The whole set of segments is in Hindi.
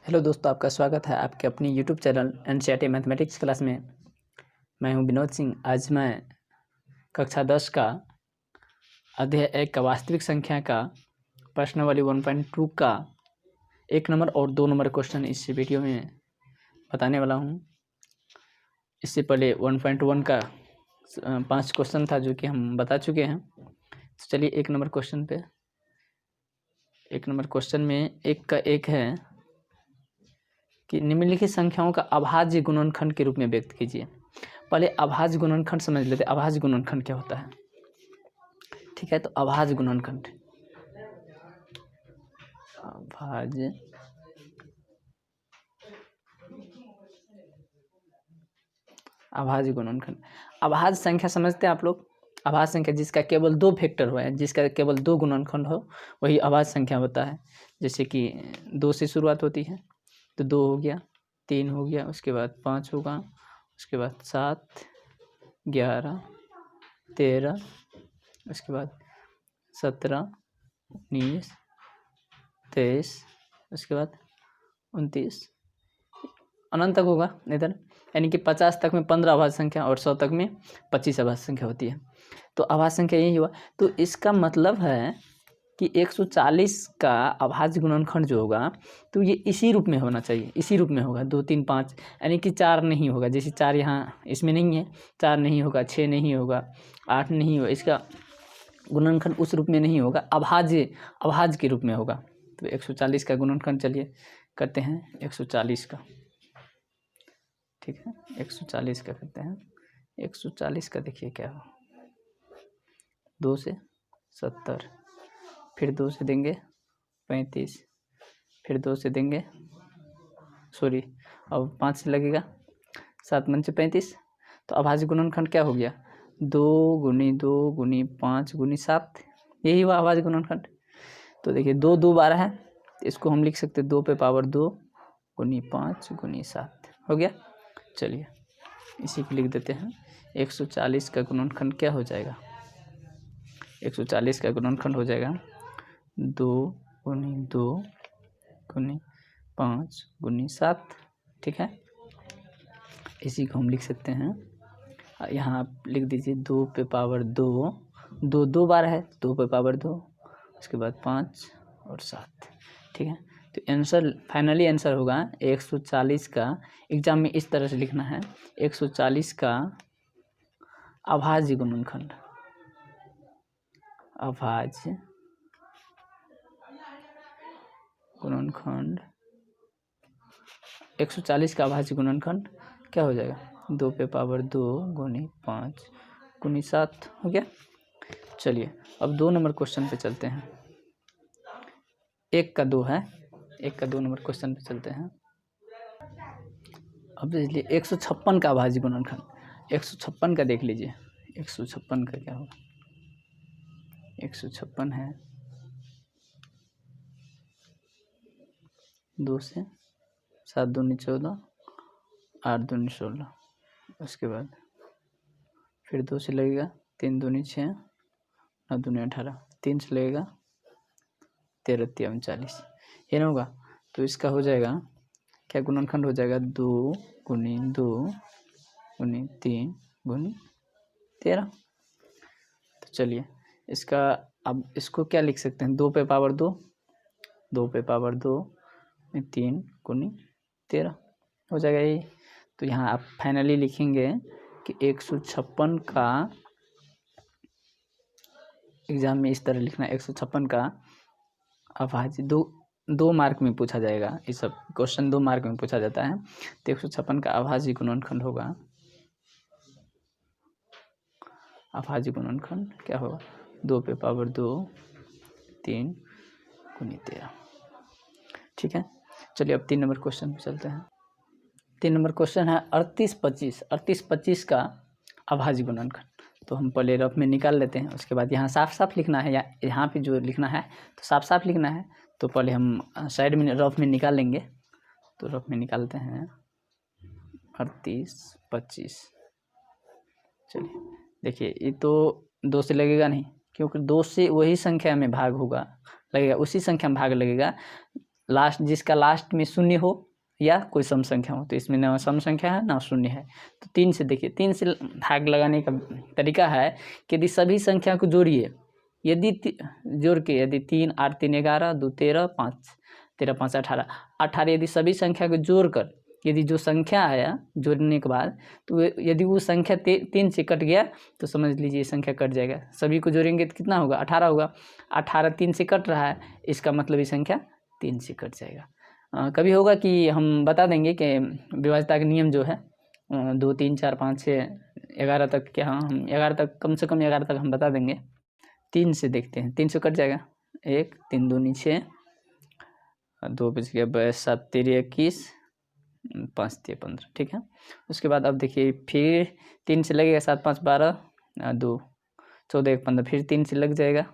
हेलो दोस्तों, आपका स्वागत है आपके अपनी YouTube channel NCERT mathematics class में। मैं हूं विनोद सिंह। आज मैं कक्षा 10 का अध्याय 1 का वास्तविक संख्या का प्रश्नावली 1.2 का 1 नंबर और 2 नंबर क्वेश्चन इस वीडियो में बताने वाला हूं। इससे पहले 1.1 का 5 क्वेश्चन था जो कि हम बता चुके हैं। तो चलिए 1 नंबर क्वेश्चन पे। 1 नंबर क्वेश्चन में 1 का 1 है कि निम्नलिखित संख्याओं का अभाज्य गुणनखंड के रूप में व्यक्त कीजिए। पहले अभाज्य गुणनखंड समझ लेते हैं। अभाज्य गुणनखंड क्या होता है? ठीक है, तो अभाज्य गुणनखंड, अभाज्य गुणनखंड। अभाज्य संख्या समझते हैं आप लोग? अभाज्य संख्या जिसका केवल 2 फैक्टर हो, जिसका केवल 2 गुणनखंड हो, वही अभाज्य संख्या होता है। जैसे कि 2 से शुरुआत होती है तो 2 हो गया, 3 हो गया, उसके बाद 5 होगा, उसके बाद 7, 11, 13, उसके बाद 17, 19, 23, उसके बाद 29, अनंत तक होगा इधर। यानी कि 50 तक में 15 अभाज्य संख्या और 100 तक में 25 अभाज्य संख्या होती है। तो अभाज्य संख्या यही हुआ। तो इसका मतलब है कि 140 का अभाज्य गुणनखंड जो होगा तो ये इसी रूप में होना चाहिए। इसी रूप में होगा 2, 3, 5, यानी कि 4 नहीं होगा। जैसे 4 यहाँ इसमें नहीं है, 4 नहीं होगा, 6 नहीं होगा, 8 नहीं होगा। इसका गुणनखंड उस रूप में नहीं होगा, अभाज्य के रूप में होगा। तो 140 का गुणनखंड चलिए करते हैं 140 का। ठीक है, 140 का करते हैं। 140 का देखिए क्या हो, 2 से 70, फिर 2 से देंगे 35, फिर 2 से देंगे अब 5 से लगेगा, 7 मन से 35। तो अभाज्य गुणनखंड क्या हो गया? 2 गुनी 2 गुनी 5 गुनी 7, यही हुआ अभाज्य गुणनखंड। तो देखिए 2 2 बार है, इसको हम लिख सकते 2 पे पावर 2 गुनी 5 गुनी 7 हो गया। चलिए इसी को लिख देते हैं। 140 का गुणनखंड क्या हो जाएगा? 140 का गुणनखंड हो जाएगा 2 गुनी 2 गुनी 5 गुनी 7। ठीक है, इसी को हम लिख सकते हैं। यहाँ आप लिख दीजिए 2 पे पावर 2, 2 2 बार है, 2 पे पावर 2, उसके बाद 5 और 7। ठीक है, तो आंसर फाइनली आंसर होगा 140 का। एग्जाम में इस तरह से लिखना है, 140 का अभाज्य गुणनखंड, अभाज्य गुणनखंड 140 का अभाज्य गुणनखंड क्या हो जाएगा? 2 पे पावर 2 गुनी 5 गुनी 7 हो गया। चलिए अब 2 नंबर क्वेश्चन पे चलते हैं। 1 का 2 है, 1 का 2 नंबर क्वेश्चन पे चलते हैं। अब देख लीजिए 156 का अभाज्य गुणनखंड। 156 का देख लीजिए, 156 का क्या होगा? 156 है 2 से 7 दूनी 14, 8 दूनी 16, उसके बाद फिर 2 से लगेगा 3 दूनी 6, 9 दूनी 18, 3 से लगेगा 13 3 39, ये ना होगा। तो इसका हो जाएगा क्या गुणनखंड हो जाएगा? 2 गुनी 2 गुनी 3 गुनी 13। तो चलिए इसका अब इसको क्या लिख सकते हैं? 2 पे पावर 2, 2 पे पावर 2 में 3 गुनी 13 हो जाएगा ये। तो यहाँ आप फाइनली लिखेंगे कि 156 का, एग्जाम में इस तरह लिखना, 156 का अभाज्य 2 मार्क में पूछा जाएगा। ये सब क्वेश्चन 2 मार्क में पूछा जाता है। तो 156 का अभाज्य गुणनखंड होगा, अभाज्य गुणनखंड क्या होगा? 2 पे पावर 2 3 गुनी 13। ठीक है, चलिए अब 3 नंबर क्वेश्चन पे चलते हैं। 3 नंबर क्वेश्चन है 38 25 का अभाज्य गुणनखंड। तो हम पहले रफ में निकाल लेते हैं, उसके बाद यहाँ साफ साफ लिखना है, या यहाँ पे जो लिखना है तो साफ साफ लिखना है। तो पहले हम साइड में रफ में निकाल लेंगे। तो रफ में निकालते हैं 38 25। चलिए देखिए, ये तो 2 से लगेगा नहीं, क्योंकि 2 से वही संख्या में भाग होगा, लगेगा उसी संख्या में भाग लगेगा, लास्ट जिसका लास्ट में शून्य हो या कोई सम संख्या हो। तो इसमें ना सम संख्या है ना शून्य है। तो 3 से देखिए, 3 से भाग लगाने का तरीका है कि यदि सभी संख्या को जोड़िए, यदि जोड़ के यदि 3 8 3 11 2 13 5 13 5 18 18 यदि सभी संख्या को जोड़कर यदि जो संख्या आया जोड़ने के बाद, तो यदि वो संख्या 3 से कट गया तो समझ लीजिए ये संख्या कट जाएगा। सभी को जोड़ेंगे तो कितना होगा? 18 होगा। 18 3 से कट रहा है, इसका मतलब ये संख्या 3 से कट जाएगा। कभी होगा कि हम बता देंगे कि विभाज्यता का नियम जो है 2 3 4 5 6 11 तक, क्या हम 11 तक, कम से कम 11 तक हम बता देंगे। 3 से देखते हैं, 3 से कट जाएगा। 1 3 2 6 2 बच गया 22 7 13 21 5 3 15, ठीक है। उसके बाद अब देखिए फिर 3 से लगेगा 7 5 12 2 14 1 15, फिर 3 से लग जाएगा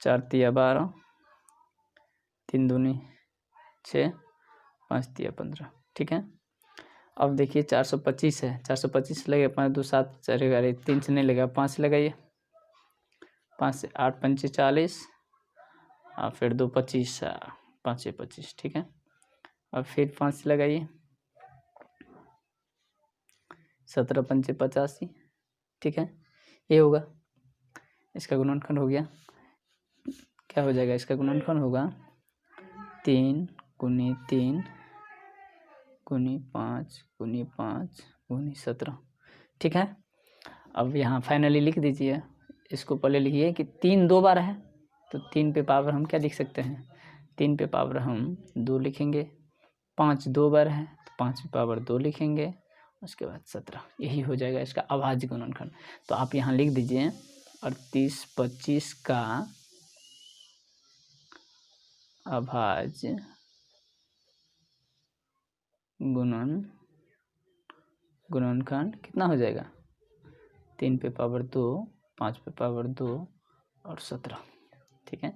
4 3 12 3 2 6 5 3 15, ठीक है। अब देखिए 425 है, 425 लगेगा 5 2 7 4 11, 3 से नहीं लगेगा, 5 से लगाइए। 5 से 8 5 40 और फिर 2 25 5 25, ठीक है। अब फिर 5 से लगाइए, 17 5 85, ठीक है। ये होगा, इसका गुणनखंड हो गया। क्या हो जाएगा? इसका गुणनखंड होगा 3 गुनी 3 गुनी 5 गुनी 5 गुनी 17, ठीक है। अब यहाँ फाइनली लिख दीजिए। इसको पहले लिखिए कि 3 2 बार है, तो 3 पे पावर हम क्या लिख सकते हैं? 3 पे पावर हम 2 लिखेंगे। 5 2 बार है तो 5 पे पावर 2 लिखेंगे। उसके बाद 17, यही हो जाएगा इसका अभाज्य गुणनखंड। तो आप यहाँ लिख दीजिए 38 25 का अभाज्य गुणनखंड कितना हो जाएगा? 3 पे पावर 2 5 पे पावर 2 और 17, ठीक है।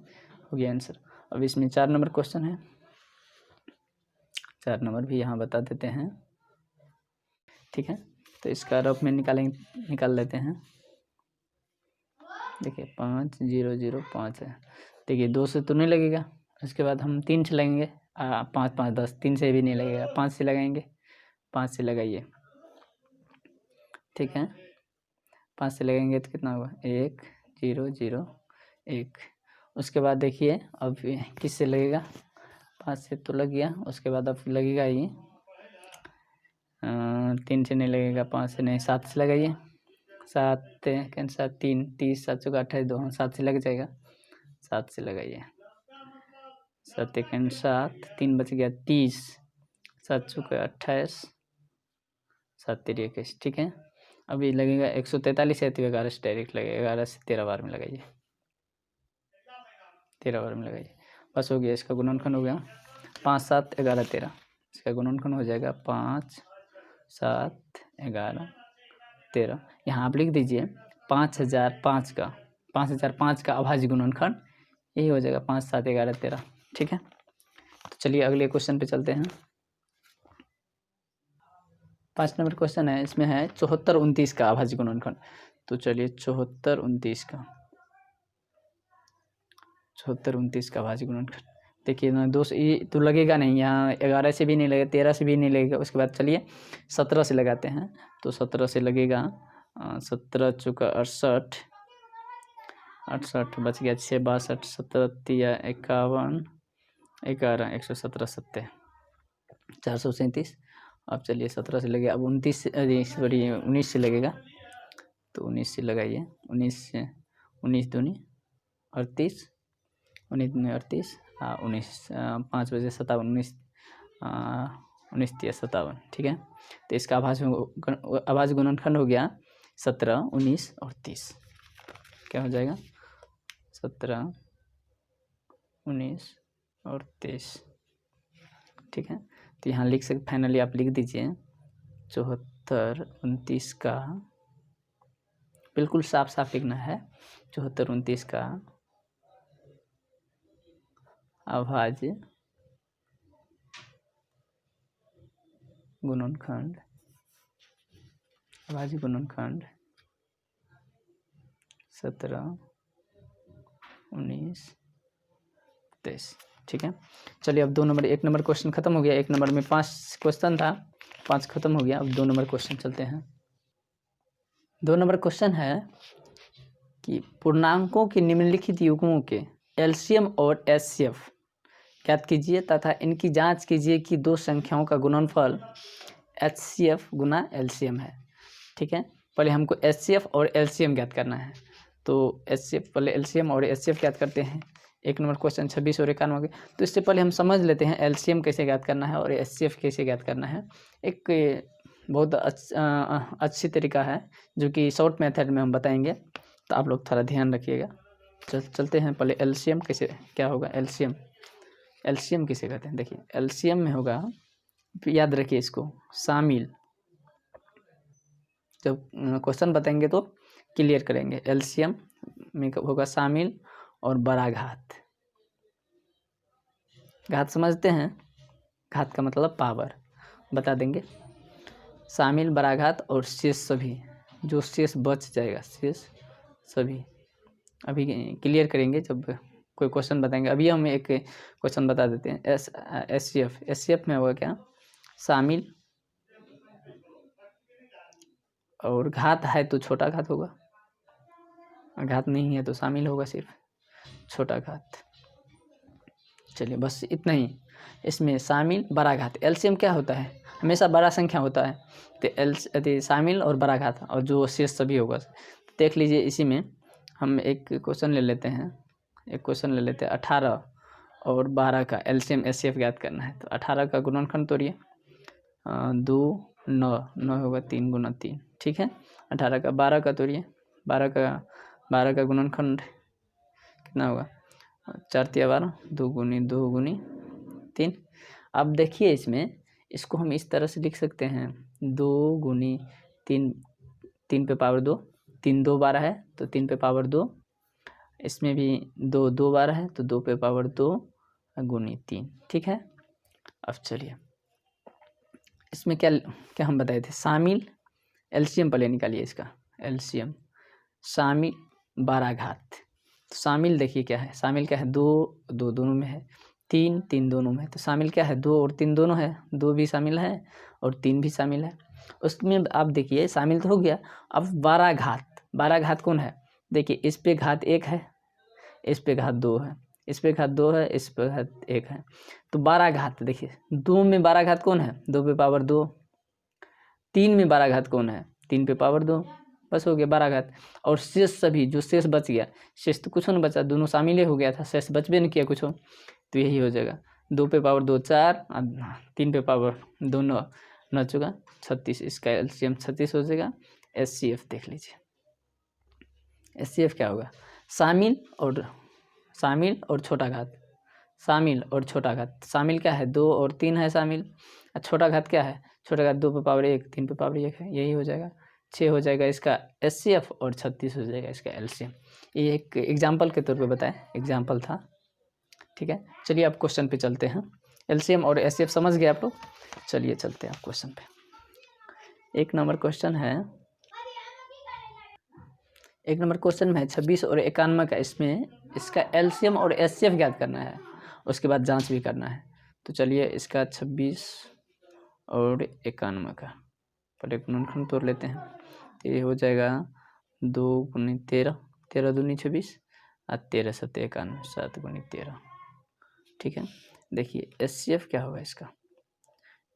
हो गया आंसर। अब इसमें 4 नंबर क्वेश्चन है, 4 नंबर भी यहाँ बता देते हैं, ठीक है। तो इसका रफ में निकाल लेते हैं। देखिए 5 0 0 5 है। देखिए 2 से तो नहीं लगेगा, उसके बाद हम 3 से लगेंगे। 5 5 10, 3 से भी नहीं लगेगा, 5 से लगाएंगे। 5 से लगाइए, ठीक है। 5 से लगाएंगे तो कितना होगा? 1 0 0 1। उसके बाद देखिए अब किस से लगेगा? 5 से तो लग गया, उसके बाद अब लगेगा ये 3 से नहीं लगेगा, 5 से नहीं, 7 से लगाइए। 7 कैंसर 3 30 7 चौका 28 2, 7 से लग जाएगा। 7 से लगाइए। 7 1 7 3 बच गया 30, 7 चौका 28 7 3 21, ठीक है। अभी लगेगा 143 है तो 11 से डायरेक्ट लगेगा। 11 से 13 बार में लगाइए, 13 बार में लगाइए। बस हो गया, इसका गुणनखंड हो गया 5 7 11 13। इसका गुणनखंड हो जाएगा 5 7 11 13। यहाँ आप लिख दीजिए 5005 का अभाज्य गुणनखंड यही हो जाएगा 5 7 11 13, ठीक है। तो चलिए अगले क्वेश्चन पे चलते हैं। 5 नंबर क्वेश्चन है, इसमें है 74 29 का अभाज्य गुणनखंड। तो चलिए 74 29 का अभाज्य गुणनखंड देखिए ना, 2 से ये तो लगेगा नहीं, यहाँ 11 से भी नहीं लगेगा, 13 से भी नहीं लगेगा। उसके बाद चलिए 17 से लगाते हैं। तो 17 से लगेगा 17 चौका 68 68 बच गया 6 62 17 51 11 117 70 437। अब चलिए 17 से लगेगा। अब 29 से सॉरी 19 से लगेगा, तो 19 से लगाइए। 19 से 19 दूनी 38 19 दूनी 38 19 5 बजे 57 19 19 3 57, ठीक है। तो इसका अभाज्य गुणनखंड हो गया 17 19 और 30। क्या हो जाएगा? 17 19 और 23, ठीक है। तो यहाँ लिख सकते, फाइनली आप लिख दीजिए 74 29 का, बिल्कुल साफ साफ लिखना है, 74 29 का अभाज्य गुणनखंड 17 19 23, ठीक है। चलिए अब 1 नंबर क्वेश्चन खत्म हो गया। 1 नंबर में 5 क्वेश्चन था, 5 खत्म हो गया। अब 2 नंबर क्वेश्चन चलते हैं। 2 नंबर क्वेश्चन है कि पूर्णांकों के निम्नलिखित युग्मों के एलसीएम और एचसीएफ ज्ञात कीजिए तथा इनकी जांच कीजिए कि दो संख्याओं का गुणनफल एचसीएफ गुना एलसीएम है। ठीक है, पहले हमको एचसीएफ और एलसीएम ज्ञात करना है। तो एचसीएफ पहले एलसीएम और एचसीएफ ज्ञात करते हैं। 1 नंबर क्वेश्चन 26 और 51 हो गए। तो इससे पहले हम समझ लेते हैं एलसीएम कैसे ज्ञात करना है और एचसीएफ कैसे ज्ञात करना है। एक बहुत अच्छी तरीका है जो कि शॉर्ट मेथड में हम बताएंगे, तो आप लोग थोड़ा ध्यान रखिएगा। चलते हैं पहले एलसीएम कैसे क्या होगा। एलसीएम किसे कहते हैं, देखिए एलसीएम में होगा, याद रखिए इसको, शामिल। जब क्वेश्चन बताएंगे तो क्लियर करेंगे। एलसीएम में होगा शामिल और बड़ा घात। घात समझते हैं, घात का मतलब पावर, बता देंगे। शामिल, बड़ा घात और शेष सभी, जो शेष बच जाएगा, शेष सभी अभी क्लियर करेंगे जब कोई क्वेश्चन बताएंगे। अभी हम एक क्वेश्चन बता देते हैं। एचसीएफ में होगा क्या, शामिल और घात है तो छोटा घात होगा, घात नहीं है तो शामिल होगा, सिर्फ छोटा घात। चलिए बस इतना ही इसमें, शामिल बड़ा घात। एलसीएम क्या होता है, हमेशा बड़ा संख्या होता है, तो शामिल और बड़ा घात और जो शेष सभी होगा। देख लीजिए इसी में हम एक क्वेश्चन ले लेते हैं। 18 और 12 का एलसीएम एचसीएफ ज्ञात करना है। तो 18 का गुणनखंड तोड़िए, 2 9 होगा 3 गुना 3, ठीक है। 18 का 12 का तोड़िए, 12 का गुणनखंड कितना होगा, 4 तिया 12, 2 गुनी 3। अब देखिए इसमें, इसको हम इस तरह से लिख सकते हैं, 2 गुनी 3, 3 पे पावर 2, 3 2 12 है तो 3 पे पावर 2, इसमें भी 2 2 12 है तो 2 पे पावर 2 गुनी 3, ठीक है। अब चलिए इसमें क्या हम बताए थे, शामिल। एलसीएम पहले निकालिए इसका, एलसीएम शामिल बड़ा घात। शामिल देखिए क्या है, शामिल क्या है, 2 2 दोनों में है, 3 3 दोनों में है। तो शामिल क्या है, 2 और 3 दोनों है, 2 भी शामिल है और 3 भी शामिल है। उसमें आप देखिए शामिल तो हो गया। अब बड़ा घात कौन है, देखिए इस पे घात 1 है, इस पे घात 2 है, इस पे घात 2 है, इस पे घात 1 है। तो बड़ा घात देखिए, 2 में बड़ा घात कौन है, 2 पे पावर 2। 3 में बड़ा घात कौन है, 3 पे पावर 2। बस हो गया बड़ा घात। और शेष सभी, जो शेष बच गया, शेष तो कुछ नहीं बचा, दोनों शामिल हो गया था, शेष बचबे नहीं किया कुछ हो, तो यही हो जाएगा। 2 पे पावर 2 4, 3 पे पावर 2 9 चुका 36, इसका एलसीएम 36 हो जाएगा। एचसीएफ देख लीजिए, एचसीएफ क्या होगा, शामिल और छोटा घात। शामिल और छोटा घात, शामिल क्या है, 2 और 3 है शामिल, और छोटा घात क्या है, छोटा घात 2 पे पावर 1, 3 पे पावर 1 है, यही हो जाएगा। 6 हो जाएगा इसका एचसीएफ और 36 हो जाएगा इसका एलसीएम। ये एक एग्जाम्पल के तौर पे बताएं, एग्जाम्पल था, ठीक है। चलिए अब क्वेश्चन पे चलते हैं। एलसीएम और एचसीएफ समझ गए आप लोग, चलिए चलते हैं क्वेश्चन पे। 1 नंबर क्वेश्चन है, 1 नंबर क्वेश्चन में है 26 और 91 का, इसमें इसका एलसीएम और एचसीएफ ज्ञात करना है, उसके बाद जांच भी करना है। तो चलिए इसका 26 और 91 का पहले गुणनखंड तोड़ लेते हैं। तो ये हो जाएगा 2 गुनी 13, 13 दूनी 26 और 13 7 91, 7 गुनी 13, ठीक है। देखिए एचसीएफ क्या होगा इसका,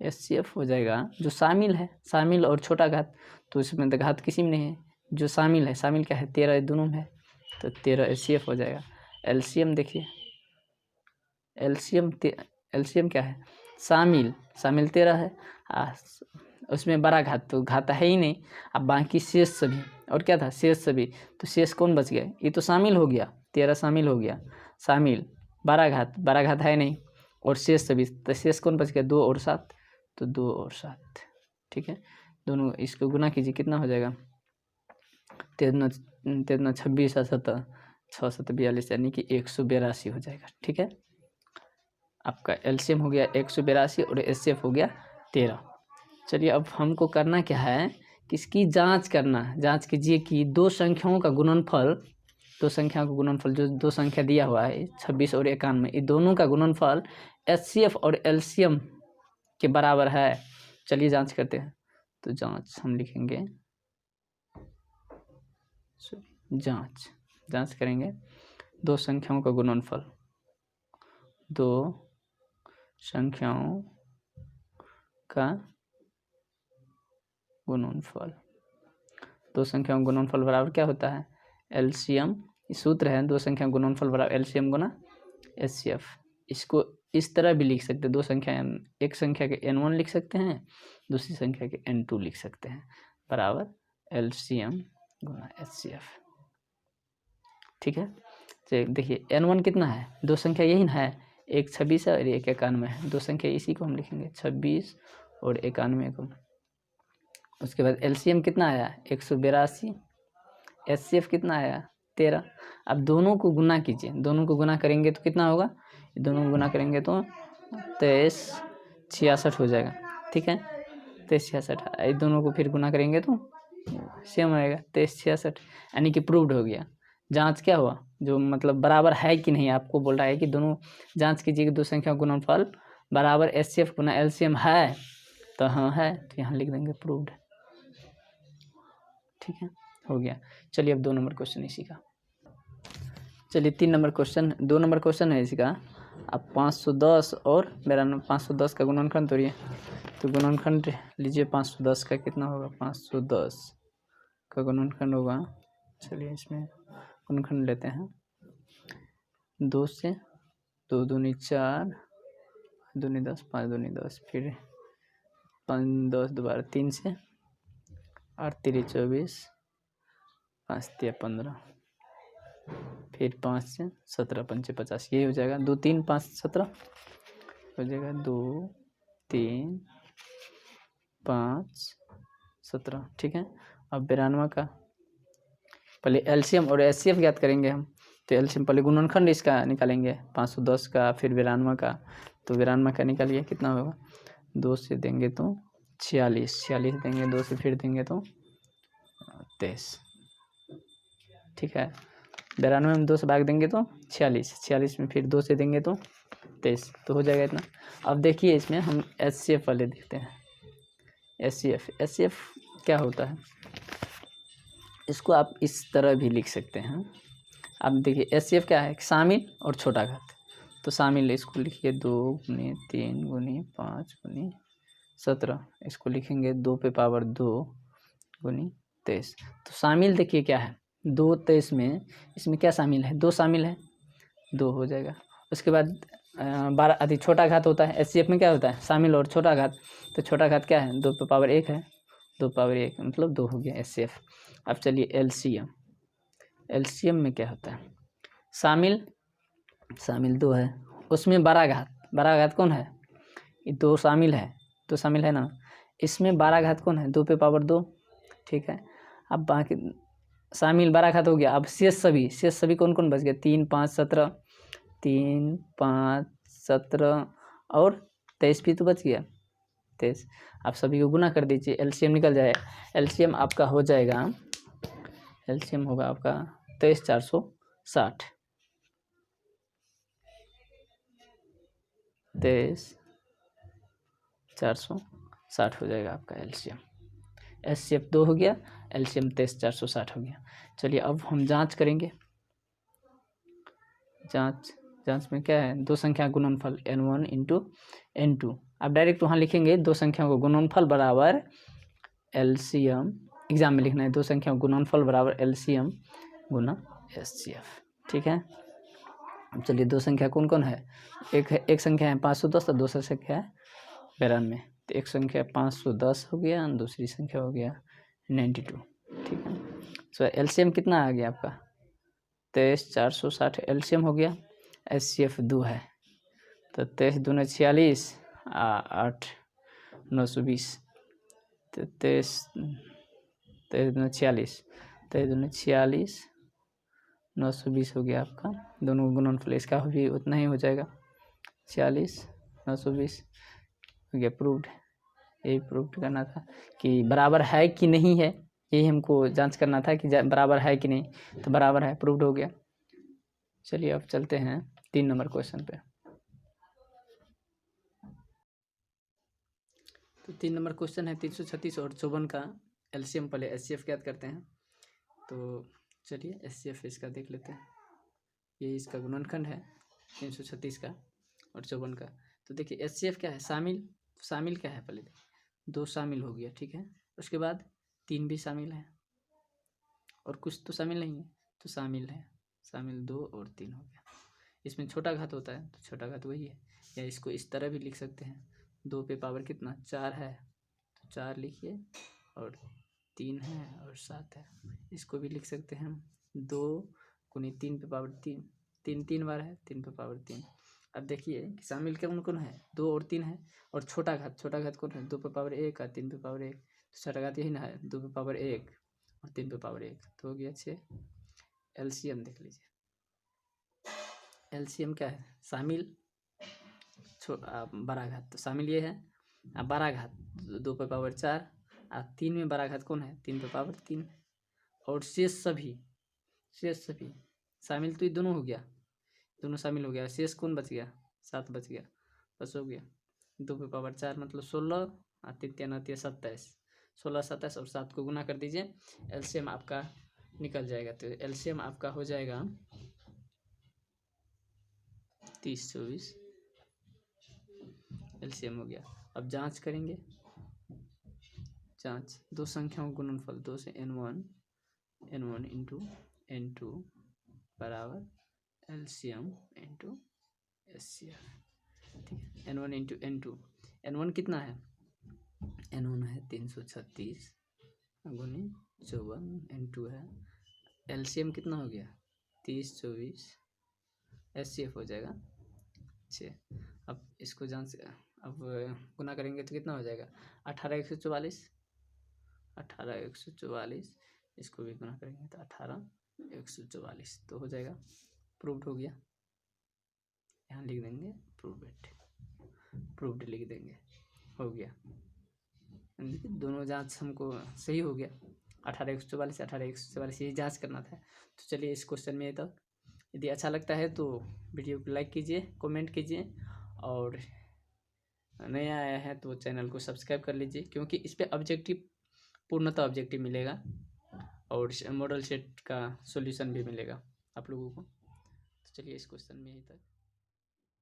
एचसीएफ हो जाएगा जो शामिल है, शामिल और छोटा घात, तो इसमें तो घात किसी में नहीं है, जो शामिल है, शामिल क्या है, 13 दोनों में है, तो 13 एचसीएफ हो जाएगा। एलसीएम देखिए, एलसीएम क्या है, शामिल 13 है, उसमें बड़ा घात तो घात है ही नहीं, अब बाकी शेष सभी, और क्या था, शेष सभी, तो शेष कौन बच गया, ये तो शामिल हो गया, 13 शामिल हो गया, शामिल बड़ा घात है नहीं, और शेष सभी, तो शेष कौन बच गया, 2 और 7, तो 2 और 7, ठीक है। दोनों इसको गुना कीजिए, कितना हो जाएगा, 13 26 और 7 6 7 42, यानी कि 182 हो जाएगा, ठीक है। आपका एलसीएम हो गया 182 और एचसीएफ हो गया 13। चलिए अब हमको करना क्या है, कि इसकी जांच करना है। जांच कीजिए कि दो संख्याओं का गुणनफल दो संख्या का गुणनफल, जो दो संख्या दिया हुआ है 26 और 91, ये दोनों का गुणनफल HCF और LCM के बराबर है। चलिए जांच करते हैं। तो जांच हम लिखेंगे, जांच करेंगे दो संख्याओं का गुणनफल, दो संख्याओं का गुणनफल, दो संख्याओं का गुणनफल बराबर क्या होता है, LCM। सूत्र है दो संख्या गुणनफल बराबर LCM गुना HCF। इसको इस तरह भी लिख सकते हैं, दो संख्या, एक संख्या के N1 लिख सकते हैं, दूसरी संख्या के N2 लिख सकते हैं, बराबर LCM गुना HCF। ठीक है। तो देखिए N1 कितना है, दो संख्या यही ना है, एक 26 है और एक 91 है, दो संख्या इसी को हम लिखेंगे 26 और 91 को। उसके बाद LCM कितना आया 182, HCF कितना आया 13। अब दोनों को गुना कीजिए, दोनों को गुना करेंगे तो कितना होगा, दोनों को गुना करेंगे तो 2366 हो जाएगा। ठीक है, 2366, दोनों को फिर गुना करेंगे तो सेम आएगा 2366, यानी कि प्रूव्ड हो गया। जांच क्या हुआ, जो मतलब बराबर है कि नहीं, आपको बोल रहा है कि दोनों जांच कीजिए कि दो संख्या गुणनफल बराबर HCF गुना LCM है, तो हाँ है, तो यहाँ लिख देंगे प्रूव्ड। ठीक है, हो गया। चलिए अब 2 नंबर क्वेश्चन इसी का। चलिए 3 नंबर क्वेश्चन, 2 नंबर क्वेश्चन है इसी का। अब 510 और 92, 510 का गुणनखंड तोड़िए। तो गुणनखंड लीजिए 510 का कितना होगा, 510 का गुणनखंड होगा, चलिए इसमें गुणनखंड लेते हैं, 2 से 2 दूनी 4, दूनी 10, 5 दूनी 10, फिर 5 10 दोबारा 3 से 8 3 24, 5 3 15, फिर 5 से 17 5 50, यही हो जाएगा। 2 3 5 17 हो जाएगा, 2 3 5 17। ठीक है, अब 92 का पहले LCM और HCF ज्ञात करेंगे हम। तो LCM पहले गुणनखंड इसका निकालेंगे 510 का, फिर 92 का। तो 92 का निकालिए, कितना होगा, 2 से देंगे तो 46, 46 देंगे 2 से फिर देंगे तो 23। ठीक है, 92 में 2 से भाग देंगे तो 46, 46 में फिर 2 से देंगे तो 23, तो हो जाएगा इतना। अब देखिए इसमें हम HCF वाले देखते हैं। HCF क्या होता है, इसको आप इस तरह भी लिख सकते हैं। अब देखिए HCF क्या है, शामिल और छोटा घात। तो शामिल इसको लिखिए 2 गुनी 3 गुनी 5 गुनी 17, इसको लिखेंगे 2 पे पावर 2 गुनी 23। तो शामिल देखिए क्या है, 2 23 में इसमें क्या शामिल है, 2 शामिल है, 2 हो जाएगा। उसके बाद 12 अधिक छोटा घात होता है। HCF में क्या होता है, शामिल और छोटा घात। तो छोटा घात क्या है, 2 पे पावर 1 है, 2 पावर 1 मतलब 2 हो गया HCF। अब चलिए LCM में क्या होता है, शामिल 2 है, उसमें 12 घात कौन है, ये 2 शामिल है, 2 शामिल है ना, इसमें 12 घात कौन है, 2 पे पावर 2। ठीक है, अब बाकी शामिल 12 घात हो गया। अब शेष सभी कौन कौन बच गया, 3 5 17, 3 5 17 और 23 भी तो बच गया, 23। आप सभी को गुना कर दीजिए, LCM निकल जाए। LCM आपका हो जाएगा, LCM होगा आपका 23460, 23460 हो जाएगा आपका LCM। HCF 2 हो गया, LCM 23460 हो गया। चलिए अब हम जांच करेंगे। जांच में क्या है, दो संख्या गुणनफल N1 इंटू N2। आप डायरेक्ट वहाँ लिखेंगे दो संख्याओं को गुणनफल बराबर LCM, एग्जाम में लिखना है दो संख्याओं गुणनफल बराबर LCM गुना HCF। ठीक है, अब चलिए दो संख्या कौन कौन है, एक संख्या है 510 और दूसरी संख्या है 92। तो एक संख्या 510 हो गया, दूसरी संख्या हो गया 92। ठीक है, सो LCM कितना आ गया आपका 23460 LCM हो गया। HCF 2 है, तो 23 दूना 46, 8 920, तो 23 दूना 46, 23 दूना 46, 920 हो गया आपका। दोनों गुणनफल इसका भी उतना ही हो जाएगा, 46 920 हो गया। प्रूव्ड, यही प्रूव्ड करना था कि बराबर है कि नहीं है, यही हमको जांच करना था कि बराबर है कि नहीं, तो बराबर है, प्रूव्ड हो गया। चलिए अब चलते हैं 3 नंबर क्वेश्चन पे। तो 3 नंबर क्वेश्चन है 336 और 54 का एलसीएम, पहले एचसीएफ ज्ञात करते हैं। तो चलिए एचसीएफ इसका देख लेते हैं। ये इसका गुणनखंड है 336 का और 54 का। तो देखिए एचसीएफ क्या है, शामिल। शामिल क्या है, पहले देखिए 2 शामिल हो गया, ठीक है। उसके बाद 3 भी शामिल है और कुछ तो शामिल नहीं है, तो शामिल है, शामिल 2 और 3 हो गया। इसमें छोटा घात होता है, तो छोटा घात वही है, या इसको इस तरह भी लिख सकते हैं, 2 पे पावर कितना 4 है, तो 4 लिखिए, और 3 है और 7 है। इसको भी लिख सकते हैं हम 2 गुनी 3 पे पावर 3, 3 बार है, 3 पे पावर 3। अब देखिए कि शामिल कौन कौन है, 2 और 3 है, और छोटा घात कौन है, 2 पे पावर 1 और 3 पे पावर 1, तो छोटा घात यही ना है, 2 पे पावर 1 और 3 पे पावर 1, तो हो गया 6। एलसीएम देख लीजिए, एलसीएम क्या है, शामिल बड़ा घात, तो शामिल ये है, बड़ा घात 2 पे पावर 4, और 3 में बड़ा घात कौन है, 3 पे पावर 3, और शेष सभी शामिल, तो ये दोनों हो गया, दोनों शामिल हो गया, शेष कौन बच गया, 7 बच गया, बस हो गया। 2 पे पावर 4 मतलब 16, और 3 आती है 27, 16 27 और 7 को गुना कर दीजिए, एलसीएम आपका निकल जाएगा। तो एलसीएम आपका हो जाएगा 30 24, एलसीएम हो गया। अब जांच करेंगे, जांच 2 संख्याओं का गुणनफल, 2 से n1 इंटू n2 बराबर एलसीएम इंटू एचसीएफ, ठीक है। n1 इंटू n2, n1 कितना है, n1 है 336 गुनी 54, n2 है, एलसीएम कितना हो गया 30 24, एचसीएफ हो जाएगा 6। अब इसको जांच, अब गुना करेंगे तो कितना हो जाएगा 18 144, 18 144, इसको भी गुना करेंगे तो 18 144, तो हो जाएगा, प्रूव्ड हो गया। यहाँ लिख देंगे प्रूव्ड लिख देंगे, हो गया। दोनों जांच हमको सही हो गया, 18 144 18 144, यही जांच करना था। तो चलिए इस क्वेश्चन में तक, यदि अच्छा लगता है तो वीडियो को लाइक कीजिए, कमेंट कीजिए, और नया आया है तो चैनल को सब्सक्राइब कर लीजिए, क्योंकि इस पर ऑब्जेक्टिव पूर्णतः ऑब्जेक्टिव मिलेगा, और मॉडल सेट का सॉल्यूशन भी मिलेगा आप लोगों को। तो चलिए इस क्वेश्चन में यहीं तक।